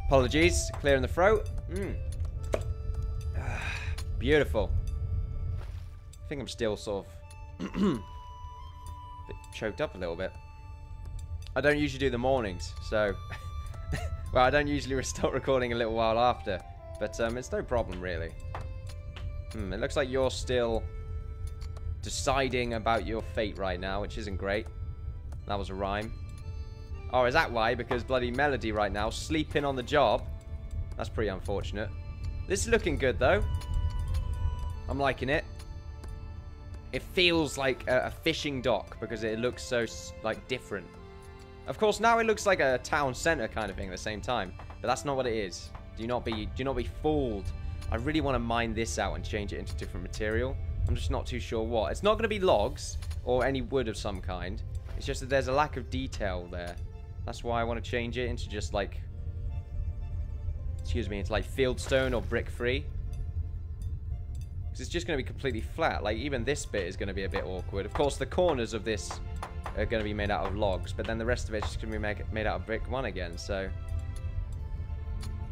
Apologies, clearing the throat. Beautiful. I think I'm still sort of bit choked up a little bit. I don't usually do the mornings, so well, I don't usually start recording a little while after, but it's no problem really. It looks like you're still deciding about your fate right now, which isn't great. That was a rhyme. Oh, is that why? Because bloody Melody right now sleeping on the job. That's pretty unfortunate. This is looking good though. I'm liking it. It feels like a fishing dock because it looks so like different. Of course, now it looks like a town center kind of thing at the same time, but that's not what it is. Do not be fooled. I really want to mine this out and change it into different material. I'm just not too sure what. It's not going to be logs or any wood of some kind. It's just that there's a lack of detail there. That's why I want to change it into just like, excuse me, into like fieldstone or brick free. Because it's just going to be completely flat. Like even this bit is going to be a bit awkward. Of course, the corners of this are going to be made out of logs, but then the rest of it's just going to be made out of brick one again. So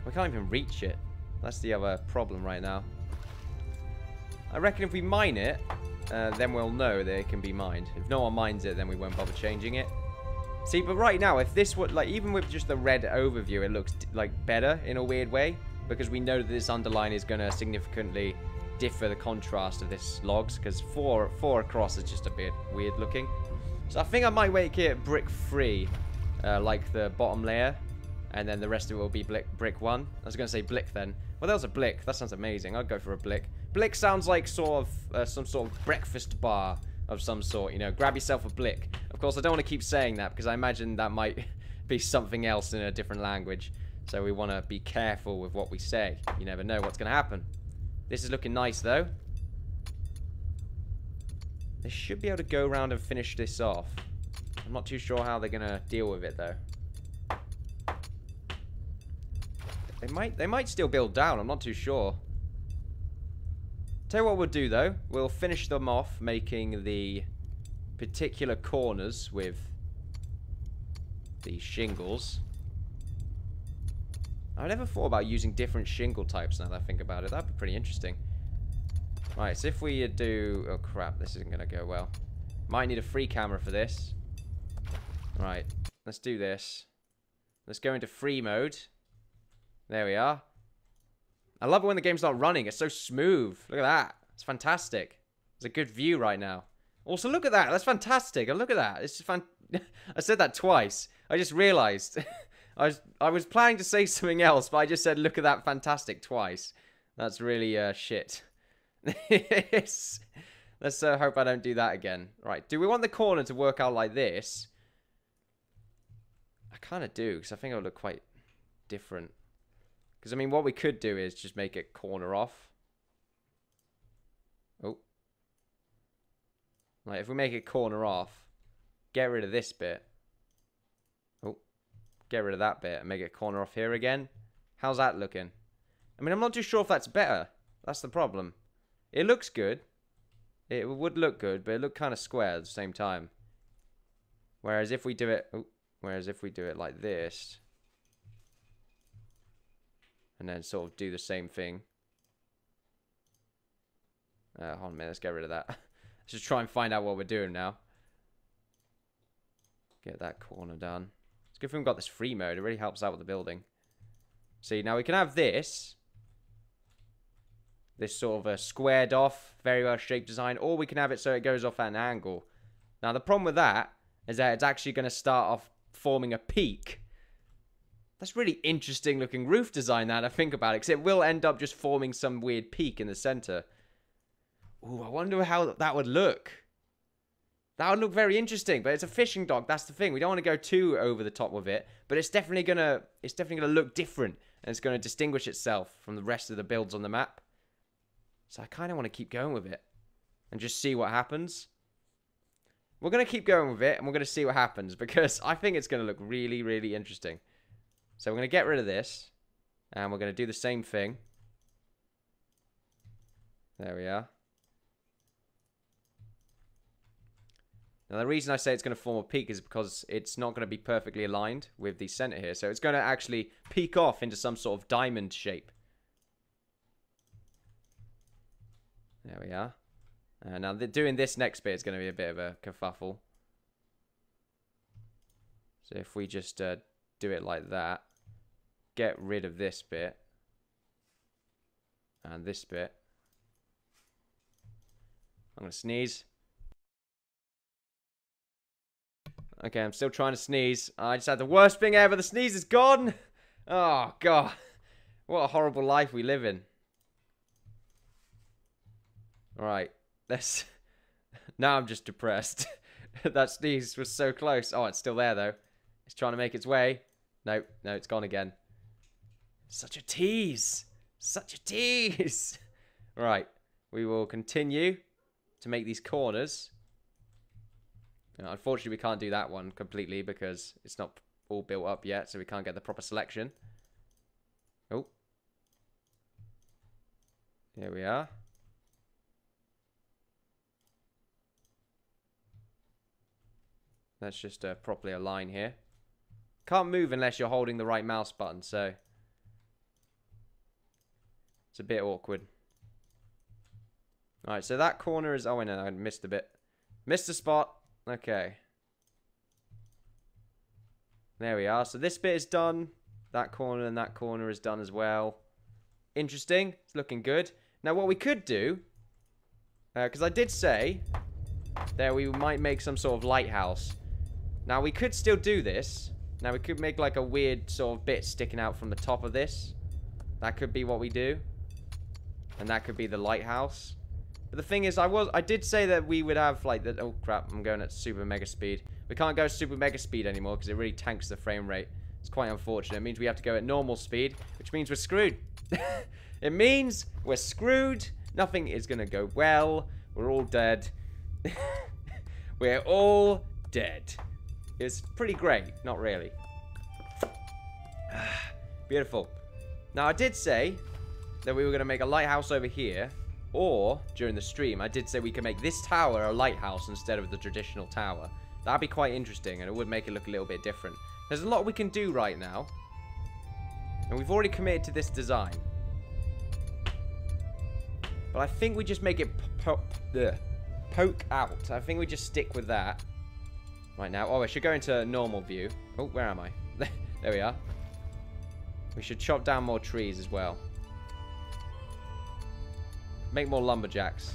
we can't even reach it. That's the other problem right now. I reckon if we mine it, then we'll know that it can be mined. If no one mines it, then we won't bother changing it. See, but right now, if this would, like, even with just the red overview, it looks, like, better in a weird way. Because we know that this underline is going to significantly differ the contrast of this logs. Because four across is just a bit weird looking. So I think I might make it brick free, like the bottom layer. And then the rest of it will be brick one. I was going to say blick then. Well, that was a blick. That sounds amazing. I'd go for a blick. Blick sounds like sort of some sort of breakfast bar of some sort. You know, grab yourself a blick. Of course, I don't want to keep saying that because I imagine that might be something else in a different language. So we want to be careful with what we say. You never know what's going to happen. This is looking nice, though. They should be able to go around and finish this off. I'm not too sure how they're going to deal with it, though. They might still build down. I'm not too sure. Tell you what we'll do, though. We'll finish them off, making the particular corners with the shingles. I never thought about using different shingle types now that I think about it. That'd be pretty interesting. Right, so if we do... Oh, crap. This isn't going to go well. Might need a free camera for this. Right. Let's do this. Let's go into free mode. There we are. I love it when the game's not running. It's so smooth. Look at that. It's fantastic. It's a good view right now. Also, look at that. That's fantastic. Look at that. It's fan. I said that twice. I just realized. I was planning to say something else, but I just said, look at that fantastic twice. That's really shit. Let's hope I don't do that again. Right. Do we want the corner to work out like this? I kind of do, because I think it'll look quite different. Because, I mean, what we could do is just make it corner off. Oh. Like, if we make it corner off, get rid of this bit. Oh. Get rid of that bit and make it corner off here again. How's that looking? I mean, I'm not too sure if that's better. That's the problem. It looks good. It would look good, but it looked kind of square at the same time. Whereas if we do it... Oh. Whereas if we do it like this... And then sort of do the same thing. Hold on a minute, let's get rid of that. Let's just try and find out what we're doing now. Get that corner done. It's good if we've got this free mode. It really helps out with the building. See, now we can have this. This sort of a squared off, very well shaped design. Or we can have it so it goes off at an angle. Now the problem with that is that it's actually going to start off forming a peak. That's really interesting looking roof design now that I think about it. Because it will end up just forming some weird peak in the center. Ooh, I wonder how that would look. That would look very interesting. But it's a fishing dock. That's the thing. We don't want to go too over the top with it. But it's definitely gonna look different. And it's going to distinguish itself from the rest of the builds on the map. So I kind of want to keep going with it. And just see what happens. We're going to keep going with it. And we're going to see what happens. Because I think it's going to look really, really interesting. So we're going to get rid of this. And we're going to do the same thing. There we are. Now, the reason I say it's going to form a peak is because it's not going to be perfectly aligned with the center here. So it's going to actually peak off into some sort of diamond shape. There we are. Now, doing this next bit is going to be a bit of a kerfuffle. So if we just do it like that, get rid of this bit and this bit. I'm going to sneeze. Okay, I'm still trying to sneeze. I just had the worst thing ever. The sneeze is gone. Oh, God. What a horrible life we live in. Alright, let's... Now I'm just depressed. That sneeze was so close. Oh, it's still there, though. It's trying to make its way. No, it's gone again. Such a tease. Such a tease. Right, we will continue to make these corners. Unfortunately, we can't do that one completely because it's not all built up yet, so we can't get the proper selection. Oh. Here we are. Let's just properly align here. Can't move unless you're holding the right mouse button, so it's a bit awkward. Alright, so that corner is... Oh, no, I missed a bit. Missed a spot. Okay. There we are. So this bit is done. That corner and that corner is done as well. Interesting. It's looking good. Now, what we could do... because I did say that we might make some sort of lighthouse. Now, we could still do this. Now, we could make like a weird sort of bit sticking out from the top of this. That could be what we do. And that could be the lighthouse. But the thing is, I did say that we would have like the... Oh, crap. I'm going at super mega speed. We can't go super mega speed anymore because it really tanks the frame rate. It's quite unfortunate. It means we have to go at normal speed, which means we're screwed. It means we're screwed. Nothing is going to go well. We're all dead. We're all dead. It's pretty great. Not really. Beautiful. Now, I did say that we were going to make a lighthouse over here. Or, during the stream, I did say we could make this tower a lighthouse instead of the traditional tower. That'd be quite interesting, and it would make it look a little bit different. There's a lot we can do right now. And we've already committed to this design. But I think we just make it poke out. I think we just stick with that. Right now. Oh, I should go into normal view. Oh, where am I? There we are. We should chop down more trees as well. Make more lumberjacks.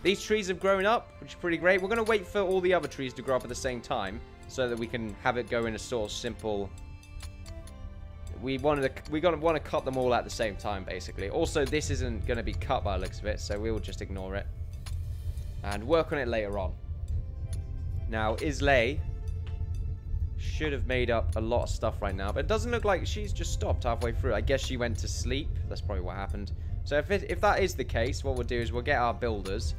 These trees have grown up, which is pretty great. We're going to wait for all the other trees to grow up at the same time so that we can have it go in a sort of simple... We want to cut them all at the same time, basically. Also, this isn't going to be cut by the looks of it, so we will just ignore it. And work on it later on. Now, Islay should have made up a lot of stuff right now, but it doesn't look like she's just stopped halfway through. I guess she went to sleep. That's probably what happened. So if that is the case, what we'll do is we'll get our builders.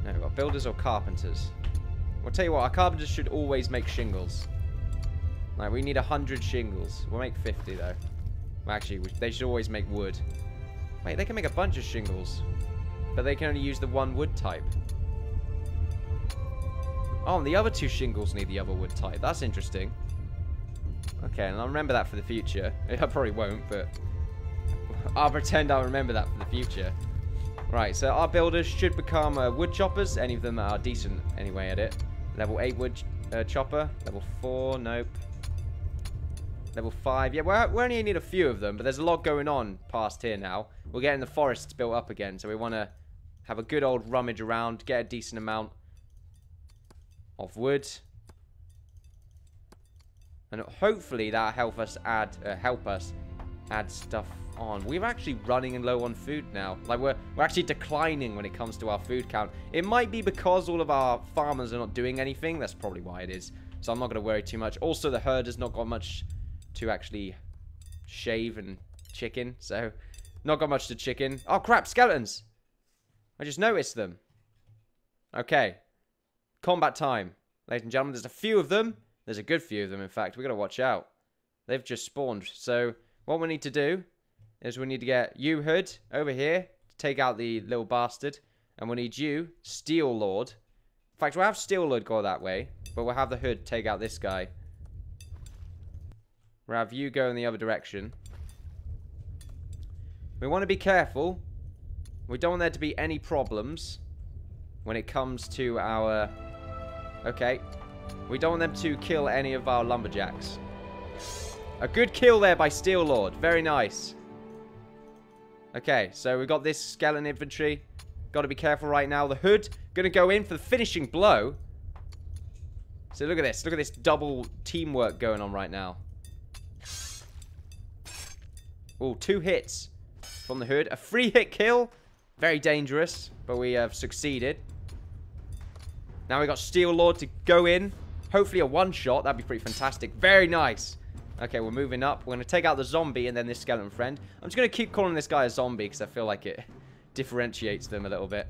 No, we've got builders or carpenters. We'll tell you what, our carpenters should always make shingles. Like, we need 100 shingles. We'll make 50, though. Well, actually, they should always make wood. Wait, they can make a bunch of shingles. But they can only use the one wood type. Oh, and the other two shingles need the other wood type. That's interesting. Okay, and I'll remember that for the future. I probably won't, but... I'll pretend I'll remember that for the future. Right, so our builders should become wood choppers. Any of them that are decent anyway at it. Level 8 wood chopper. Level 4, nope. Level 5. Yeah, we only need a few of them, but there's a lot going on past here now. We're getting the forests built up again, so we want to have a good old rummage around, get a decent amount of wood. And hopefully that'll help us add stuff on. We're actually running low on food now. Like, we're actually declining when it comes to our food count. It might be because all of our farmers are not doing anything. That's probably why it is. So I'm not going to worry too much. Also, the herd has not got much to actually shave and chicken. So, not got much to chicken. Oh, crap. Skeletons. I just noticed them. Okay. Combat time. Ladies and gentlemen, there's a few of them. There's a good few of them, in fact. We've got to watch out. They've just spawned. So, what we need to do is we need to get you, Hood, over here to take out the little bastard. And we need you, Steel Lord, fact, we'll have Steel Lord go that way, but we'll have the Hood take out this guy. We'll have you go in the other direction. We want to be careful. We don't want there to be any problems when it comes to our... Okay. We don't want them to kill any of our lumberjacks. A good kill there by Steel Lord. Very nice. Okay, so we've got this skeleton infantry. Got to be careful right now. The Hood going to go in for the finishing blow. So look at this. Look at this double teamwork going on right now. Oh, 2 hits from the Hood. A 3-hit kill. Very dangerous, but we have succeeded. Now we got Steel Lord to go in. Hopefully a one-shot. That'd be pretty fantastic. Very nice. Okay, we're moving up. We're going to take out the zombie and then this skeleton friend. I'm just going to keep calling this guy a zombie because I feel like it differentiates them a little bit.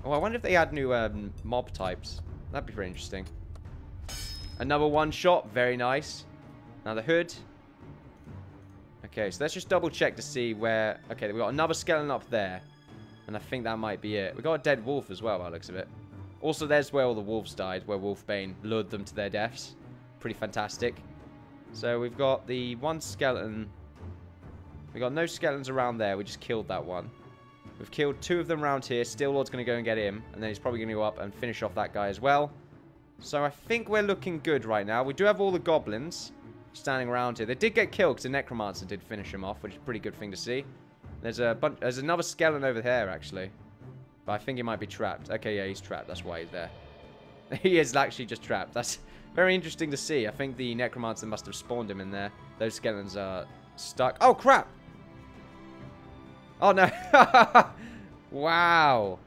Oh, I wonder if they add new mob types. That'd be pretty interesting. Another one-shot. Very nice. Now the Hood. Okay, so let's just double-check to see where... Okay, we've got another skeleton up there. And I think that might be it. We've got a dead wolf as well, by the looks of it. Also, there's where all the wolves died, where Wolfbane lured them to their deaths. Pretty fantastic. So we've got the one skeleton. We've got no skeletons around there. We just killed that one. We've killed 2 of them around here. Steel Lord's going to go and get him. And then he's probably going to go up and finish off that guy as well. So I think we're looking good right now. We do have all the goblins standing around here. They did get killed because the necromancer did finish him off, which is a pretty good thing to see. There's another skeleton over there, actually. But I think he might be trapped. Okay, yeah, he's trapped. That's why he's there. He is actually just trapped. That's very interesting to see. I think the necromancer must have spawned him in there. Those skeletons are stuck. Oh, crap! Oh, no. Wow.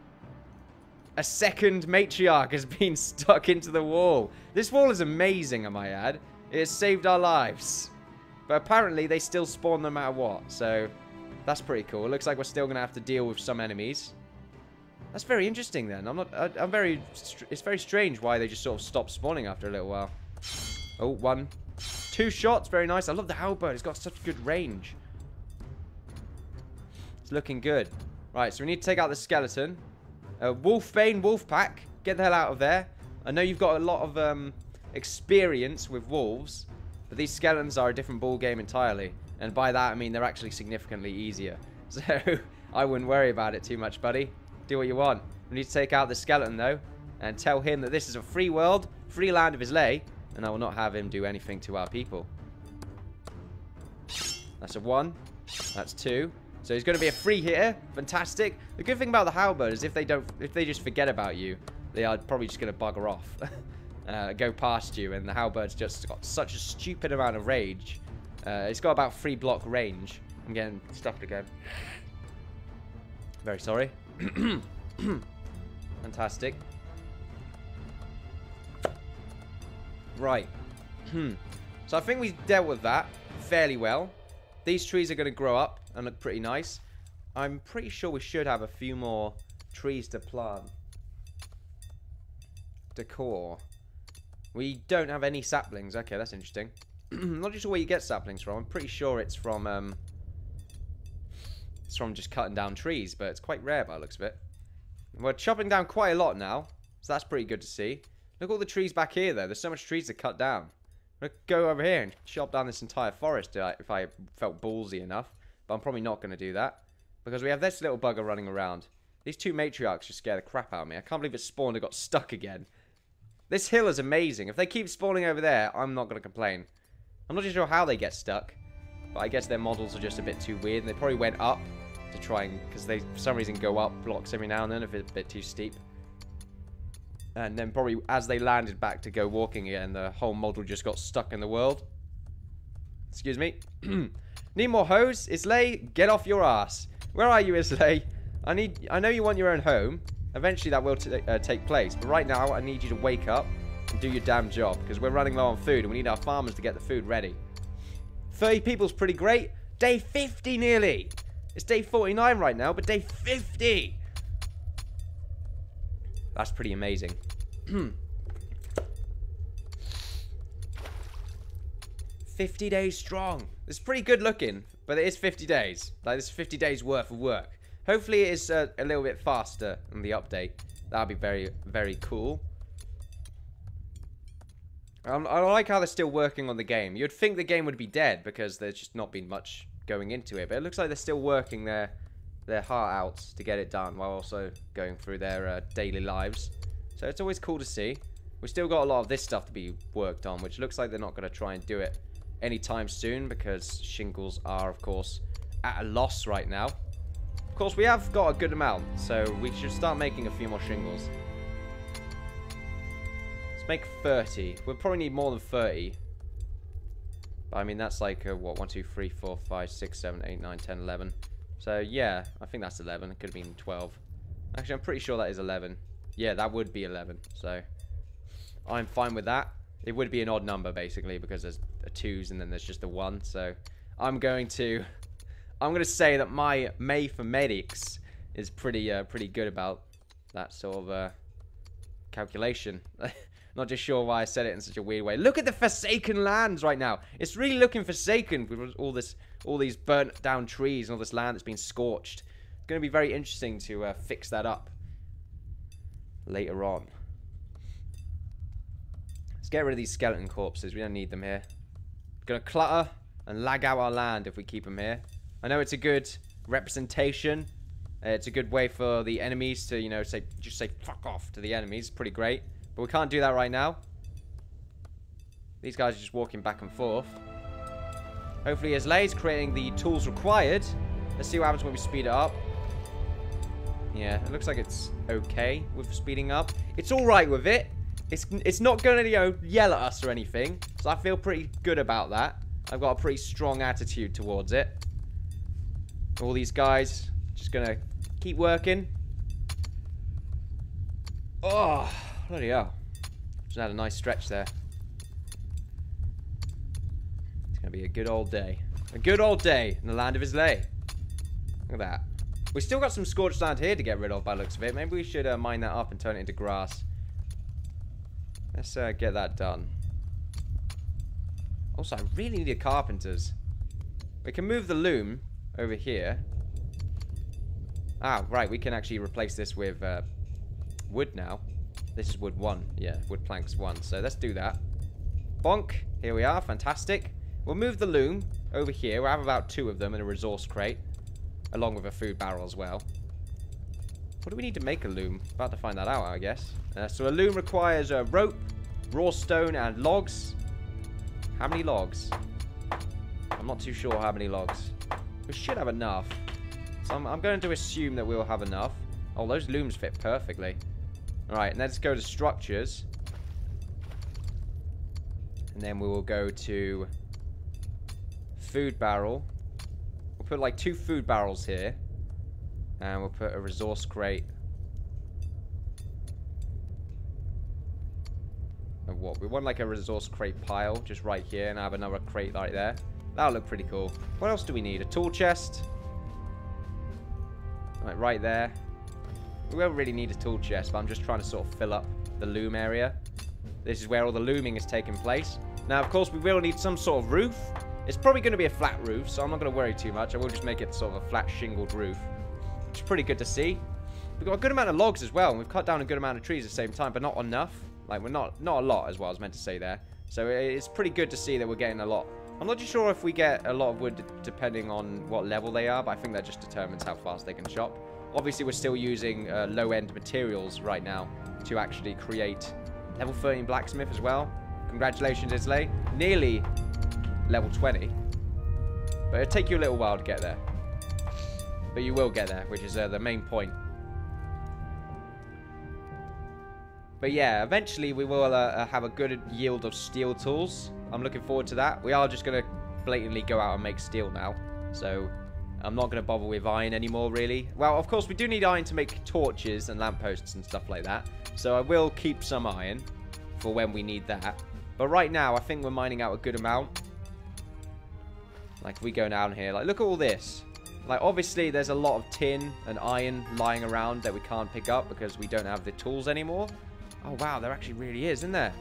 A second matriarch has been stuck into the wall. This wall is amazing, I might add. It has saved our lives. But apparently, they still spawn no matter what. So... that's pretty cool. It looks like we're still going to have to deal with some enemies. That's very interesting then. It's very strange why they just sort of stop spawning after a little while. Oh, 1. 2 shots. Very nice. I love the halberd. It's got such good range. It's looking good. Right, so we need to take out the skeleton. Wolfbane, Wolfpack. Get the hell out of there. I know you've got a lot of experience with wolves. But these skeletons are a different ball game entirely. And by that, I mean they're actually significantly easier. So, I wouldn't worry about it too much, buddy. Do what you want. We need to take out the skeleton, though. And tell him that this is a free world, free land of Islay. And I will not have him do anything to our people. That's a 1. That's 2. So he's going to be a free hitter. Fantastic. The good thing about the halberd is if they just forget about you, they are probably just going to bugger off. Go past you. And the halberd's just got such a stupid amount of rage. It's got about 3 block range. I'm getting stuffed again. Very sorry. Fantastic. Right. So I think we dealt with that fairly well. These trees are going to grow up and look pretty nice. I'm pretty sure we should have a few more trees to plant. Decor. We don't have any saplings. Okay, that's interesting. I'm not sure where you get saplings from. I'm pretty sure it's from just cutting down trees, but it's quite rare by the looks of it. We're chopping down quite a lot now, so that's pretty good to see. Look at all the trees back here, though. There's so much trees to cut down. I'm going to go over here and chop down this entire forest if I felt ballsy enough, but I'm probably not going to do that because we have this little bugger running around. These 2 matriarchs just scare the crap out of me. I can't believe it spawned and got stuck again. This hill is amazing. If they keep spawning over there, I'm not going to complain. I'm not sure how they get stuck, but I guess their models are just a bit too weird, and they probably went up to try and, because they, for some reason, go up blocks every now and then if it's a bit too steep. And then probably as they landed back to go walking again, the whole model just got stuck in the world. Excuse me. Need more hoes? Islay, get off your ass. Where are you, Islay? I know you want your own home. Eventually that will take place, but right now I need you to wake up and do your damn job, because we're running low on food and we need our farmers to get the food ready. 30 people's pretty great. Day 50 nearly. It's day 49 right now, but day 50. That's pretty amazing. 50 days strong. It's pretty good looking, but it is 50 days. Like, this is 50 days worth of work. Hopefully it is a little bit faster in the update. That'd be very, very cool. I like how they're still working on the game. You'd think the game would be dead because there's just not been much going into it. But it looks like they're still working their heart out to get it done while also going through their daily lives. So it's always cool to see. We've still got a lot of this stuff to be worked on, which looks like they're not going to try and do it anytime soon because shingles are, of course, at a loss right now. Of course, we have got a good amount, so we should start making a few more shingles. Let's make 30. We'll probably need more than 30. But, I mean, that's like, what, 1, 2, 3, 4, 5, 6, 7, 8, 9, 10, 11. So, yeah, I think that's 11. It could have been 12. Actually, I'm pretty sure that is 11. Yeah, that would be 11. So, I'm fine with that. It would be an odd number, basically, because there's a 2s and then there's just a 1. So, I'm going to say that my mathematics is pretty good about that sort of calculation. Not just sure why I said it in such a weird way. Look at the forsaken lands right now. It's really looking forsaken with all these burnt down trees and all this land that's been scorched. It's going to be very interesting to fix that up later on. Let's get rid of these skeleton corpses. We don't need them here. We're going to clutter and lag out our land if we keep them here. I know it's a good representation. It's a good way for the enemies to, you know, just say fuck off to the enemies. It's pretty great. But we can't do that right now. These guys are just walking back and forth. Hopefully Islay is creating the tools required. Let's see what happens when we speed it up. Yeah, it looks like it's okay with speeding up. It's alright with it. It's not going to, you know, yell at us or anything. So I feel pretty good about that. I've got a pretty strong attitude towards it. All these guys just going to keep working. Oh, bloody hell. Just had a nice stretch there. It's going to be a good old day. A good old day in the land of Islay. Look at that. We still got some scorched land here to get rid of by the looks of it. Maybe we should mine that up and turn it into grass. Let's get that done. Also, I really need a carpenters. We can move the loom over here. Ah, right. We can actually replace this with wood now. This is wood 1. Yeah, wood planks 1. So let's do that. Bonk. Here we are. Fantastic. We'll move the loom over here. We'll have about 2 of them in a resource crate. Along with a food barrel as well. What do we need to make a loom? About to find that out, I guess. So a loom requires a rope, raw stone, and logs. How many logs? I'm not too sure how many logs. We should have enough. So I'm going to assume that we'll have enough. Oh, those looms fit perfectly. Alright, and let's go to structures. And then we will go to food barrel. We'll put like 2 food barrels here. And we'll put a resource crate. Of what? We want like a resource crate pile just right here. And I have another crate right there. That'll look pretty cool. What else do we need? A tool chest. Right there. We won't really need a tool chest, but I'm just trying to sort of fill up the loom area. This is where all the looming is taking place. Now, of course, we will need some sort of roof. It's probably going to be a flat roof, so I'm not going to worry too much. I will just make it sort of a flat shingled roof, which is pretty good to see. We've got a good amount of logs as well, and we've cut down a good amount of trees at the same time, but not enough. Like, we're not a lot, is what I was meant to say there. So it's pretty good to see that we're getting a lot. I'm not too sure if we get a lot of wood depending on what level they are, but I think that just determines how fast they can chop. Obviously, we're still using low-end materials right now to actually create level 13 blacksmith as well. Congratulations, Islay. Nearly level 20. But it'll take you a little while to get there. But you will get there, which is the main point. But yeah, eventually we will have a good yield of steel tools. I'm looking forward to that. We are just going to blatantly go out and make steel now. So I'm not going to bother with iron anymore, really. Well, of course, we do need iron to make torches and lampposts and stuff like that. So I will keep some iron for when we need that. But right now, I think we're mining out a good amount. Like, if we go down here, like, look at all this. Like, obviously, there's a lot of tin and iron lying around that we can't pick up because we don't have the tools anymore. Oh, wow, there actually really is, isn't there?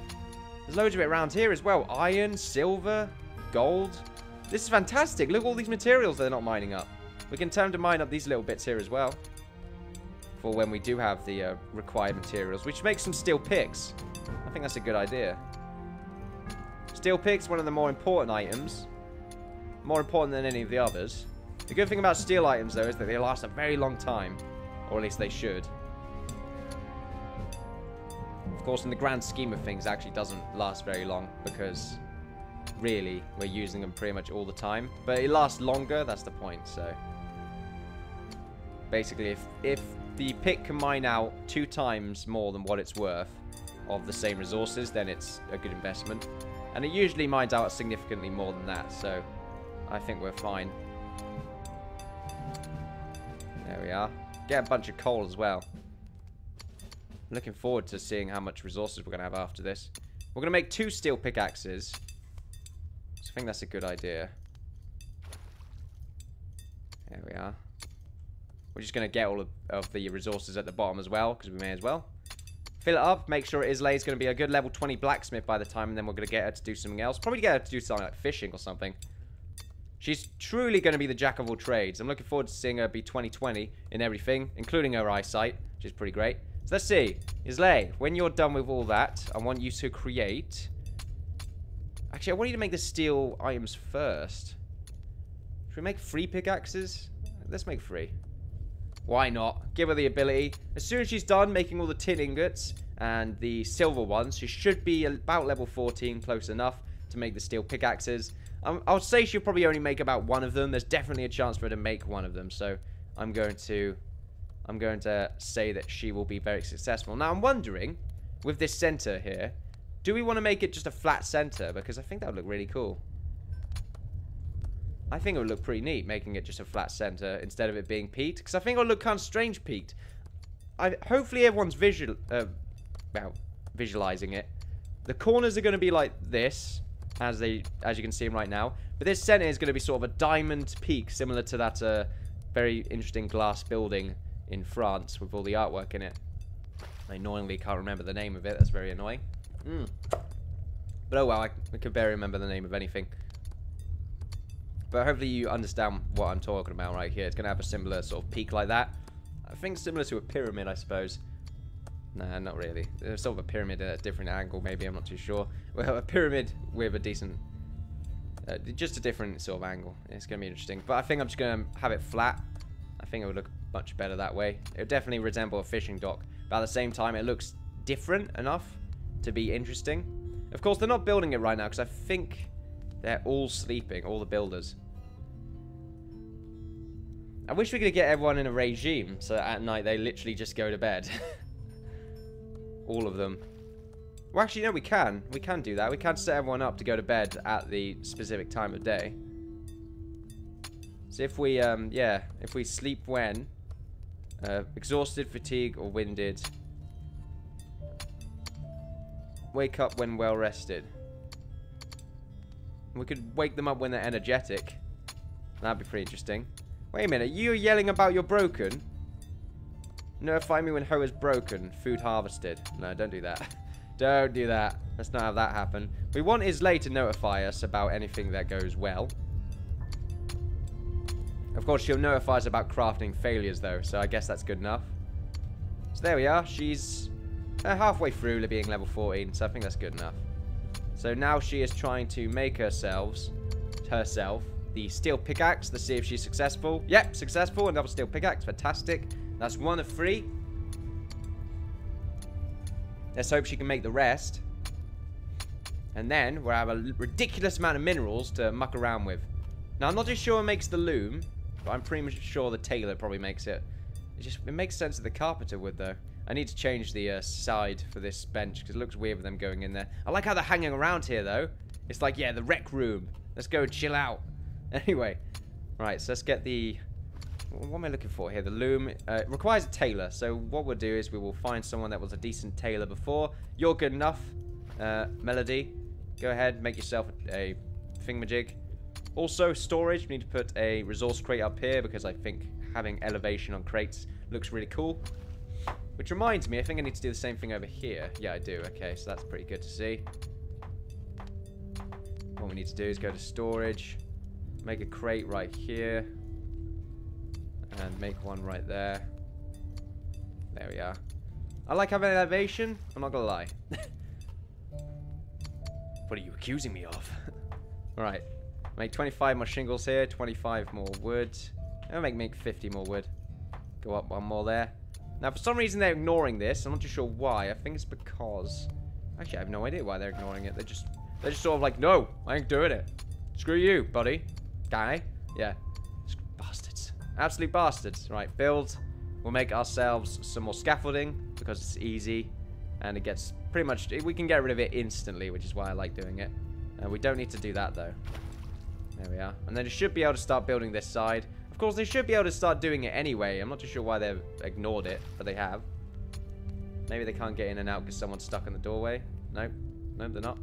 There's loads of it around here as well. Iron, silver, gold. This is fantastic. Look at all these materials they're not mining up. We can turn them to mine up these little bits here as well. for when we do have the required materials, which makes some steel picks. I think that's a good idea. Steel picks, one of the more important items. More important than any of the others. The good thing about steel items, though, is that they last a very long time. Or at least they should. Of course, in the grand scheme of things, it actually doesn't last very long. Because, really, we're using them pretty much all the time. But it lasts longer, that's the point, so... Basically, if the pick can mine out 2 times more than what it's worth of the same resources, then it's a good investment. And it usually mines out significantly more than that, so I think we're fine. There we are. Get a bunch of coal as well. Looking forward to seeing how much resources we're going to have after this. We're going to make 2 steel pickaxes. So I think that's a good idea. There we are. We're just going to get all of the resources at the bottom as well, because we may as well. Fill it up, make sure Islay is going to be a good level 20 blacksmith by the time, and then we're going to get her to do something else. Probably get her to do something like fishing or something. She's truly going to be the jack of all trades. I'm looking forward to seeing her be 20/20 in everything, including her eyesight, which is pretty great. So let's see. Islay, when you're done with all that, I want you to create... Actually, I want you to make the steel items first. Should we make 3 pickaxes? Let's make 3. Why not? Give her the ability. As soon as she's done making all the tin ingots and the silver ones, she should be about level 14, close enough to make the steel pickaxes. I'll say she'll probably only make about 1 of them. There's definitely a chance for her to make 1 of them, so I'm going to say that she will be very successful. Now, I'm wondering, with this center here, do we want to make it just a flat center? Because I think that would look really cool. I think it would look pretty neat, making it just a flat center instead of it being peaked. Because I think it would look kind of strange peaked. Hopefully everyone's visualizing it. The corners are going to be like this, as you can see them right now. But this center is going to be sort of a diamond peak, similar to that very interesting glass building in France with all the artwork in it. I annoyingly can't remember the name of it. That's very annoying. But oh well, I could barely remember the name of anything. But hopefully you understand what I'm talking about right here. It's going to have a similar sort of peak like that. I think similar to a pyramid, I suppose. Nah, not really. There's sort of a pyramid at a different angle, maybe. I'm not too sure. Well, a pyramid with a decent... just a different sort of angle. It's going to be interesting. But I think I'm just going to have it flat. I think it would look much better that way. It would definitely resemble a fishing dock. But at the same time, it looks different enough to be interesting. Of course, they're not building it right now because I think... They're all sleeping, all the builders. I wish we could get everyone in a regime so that at night they literally just go to bed. All of them. Well, actually, no, we can. We can do that. We can set everyone up to go to bed at the specific time of day. So if we, if we sleep when exhausted, fatigued, or winded. Wake up when well rested. We could wake them up when they're energetic. That'd be pretty interesting. Wait a minute, you're yelling about you're broken? Notify me when hoe is broken. Food harvested. No, don't do that. Don't do that. Let's not have that happen. We want Islay to notify us about anything that goes well. Of course, she'll notify us about crafting failures, though, so I guess that's good enough. So there we are. She's halfway through being level 14, so I think that's good enough. So now she is trying to make herself the steel pickaxe to see if she's successful. Yep, successful. Another steel pickaxe. Fantastic. That's 1 of 3. Let's hope she can make the rest. And then we'll have a ridiculous amount of minerals to muck around with. Now, I'm not too sure it makes the loom, but I'm pretty much sure the tailor probably makes it. It makes sense that the carpenter would, though. I need to change the side for this bench because it looks weird with them going in there. I like how they're hanging around here, though. It's like, yeah, the rec room. Let's go chill out. Anyway. Right, so let's get the... What am I looking for here? The loom. It requires a tailor. So what we'll do is we will find someone that was a decent tailor before. You're good enough, Melody. Go ahead, make yourself a thingamajig. Also, storage. We need to put a resource crate up here because I think having elevation on crates looks really cool. Which reminds me, I think I need to do the same thing over here. Yeah, I do. Okay, so that's pretty good to see. What we need to do is go to storage. Make a crate right here. And make one right there. There we are. I like having elevation. I'm not gonna lie. What are you accusing me of? Alright. Make 25 more shingles here. 25 more wood. I'll make 50 more wood. Go up one more there. Now, for some reason, they're ignoring this. I'm not too sure why. I think it's because... Actually, I have no idea why they're ignoring it. They're just sort of like, no, I ain't doing it. Screw you, buddy. Guy. Yeah. Bastards. Absolute bastards. Right, build. We'll make ourselves some more scaffolding because it's easy. And it gets pretty much... We can get rid of it instantly, which is why I like doing it. We don't need to do that, though. There we are. And then you should be able to start building this side. Of course, they should be able to start doing it anyway. I'm not too sure why they've ignored it, but they have. Maybe they can't get in and out because someone's stuck in the doorway. Nope. Nope, they're not.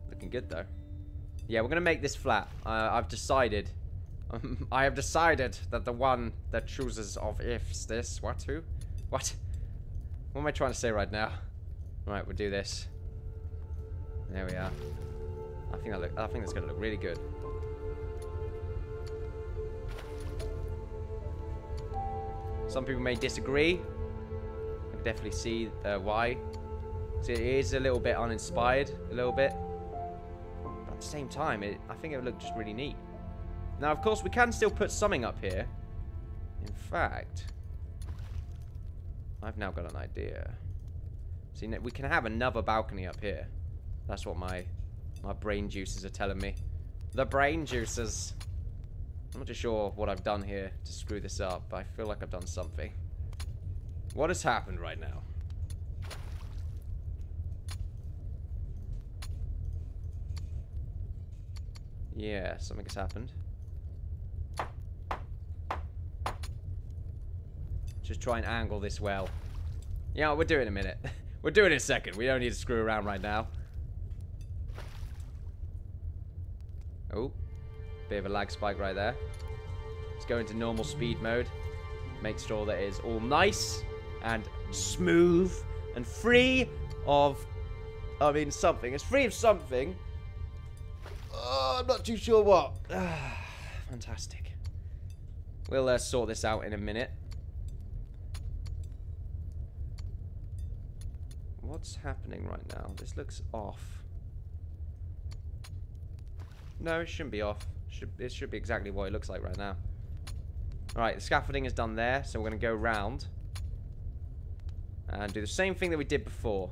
Looking good, though. Yeah, we're going to make this flat. I've decided. I have decided that the one that chooses of ifs this. What? Who? What? What am I trying to say right now? Right, we'll do this. There we are. I think that's going to look really good. Some people may disagree. I can definitely see why. So it is a little bit uninspired, a little bit. But at the same time, I think it would look just really neat. Now, of course, we can still put something up here. In fact, I've now got an idea. See, we can have another balcony up here. That's what my brain juices are telling me. The brain juices. I'm not too sure what I've done here to screw this up, but I feel like I've done something. What has happened right now? Yeah, something has happened. Just try and angle this well. Yeah, we'll do it in a minute. We'll do it in a second. We don't need to screw around right now. Oh, bit of a lag spike right there. Let's go into normal speed mode. Make sure that it is all nice and smooth and free of, I mean, something. It's free of something. Oh, I'm not too sure what. Fantastic. We'll sort this out in a minute. What's happening right now? This looks off. No, it shouldn't be off. It should be exactly what it looks like right now. Alright, the scaffolding is done there, so we're going to go round and do the same thing that we did before.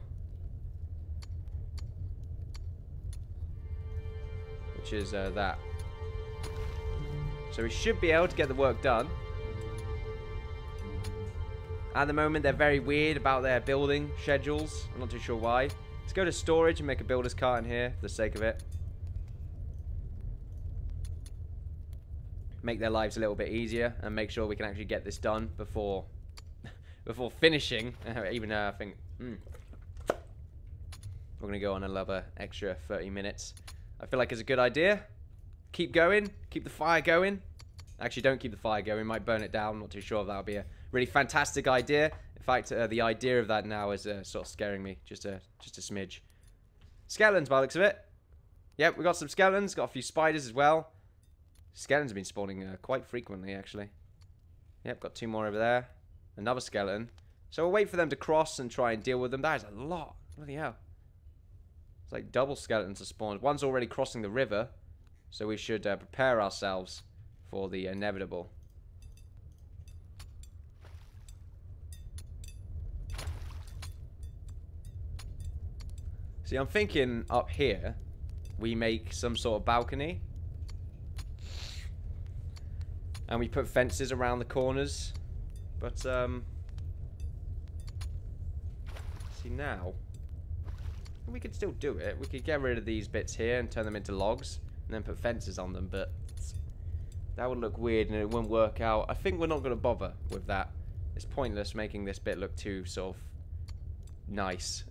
Which is that. So we should be able to get the work done. At the moment, they're very weird about their building schedules. I'm not too sure why. Let's go to storage and make a builder's cart in here for the sake of it. Make their lives a little bit easier and make sure we can actually get this done before finishing. Even I think we're going to go on another extra 30 minutes. I feel like it's a good idea. Keep going. Keep the fire going. Actually, don't keep the fire going. We might burn it down. I'm not too sure if that would be a really fantastic idea. In fact, the idea of that now is sort of scaring me. Just a smidge. Skeletons by the looks of it. Yep, we got some skeletons. Got a few spiders as well. Skeletons have been spawning quite frequently, actually. Yep, got 2 more over there. Another skeleton. So we'll wait for them to cross and try and deal with them. That is a lot. Bloody hell. It's like double skeletons are spawned. One's already crossing the river. So we should prepare ourselves for the inevitable. See, I'm thinking up here, we make some sort of balcony. And we put fences around the corners. But, see now, we could still do it. We could get rid of these bits here and turn them into logs. And then put fences on them, but that would look weird and it wouldn't work out. I think we're not going to bother with that. It's pointless making this bit look too sort of nice.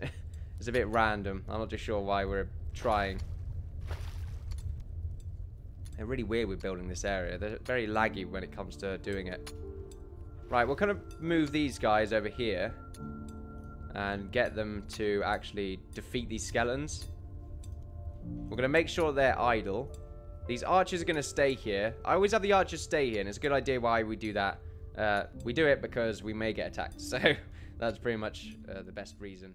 It's a bit random. I'm not too sure why we're trying. They're really weird with building this area. They're very laggy when it comes to doing it. Right, we'll kind of move these guys over here and get them to actually defeat these skeletons. We're going to make sure they're idle. These archers are going to stay here. I always have the archers stay here, and it's a good idea why we do that. We do it because we may get attacked. So that's pretty much the best reason.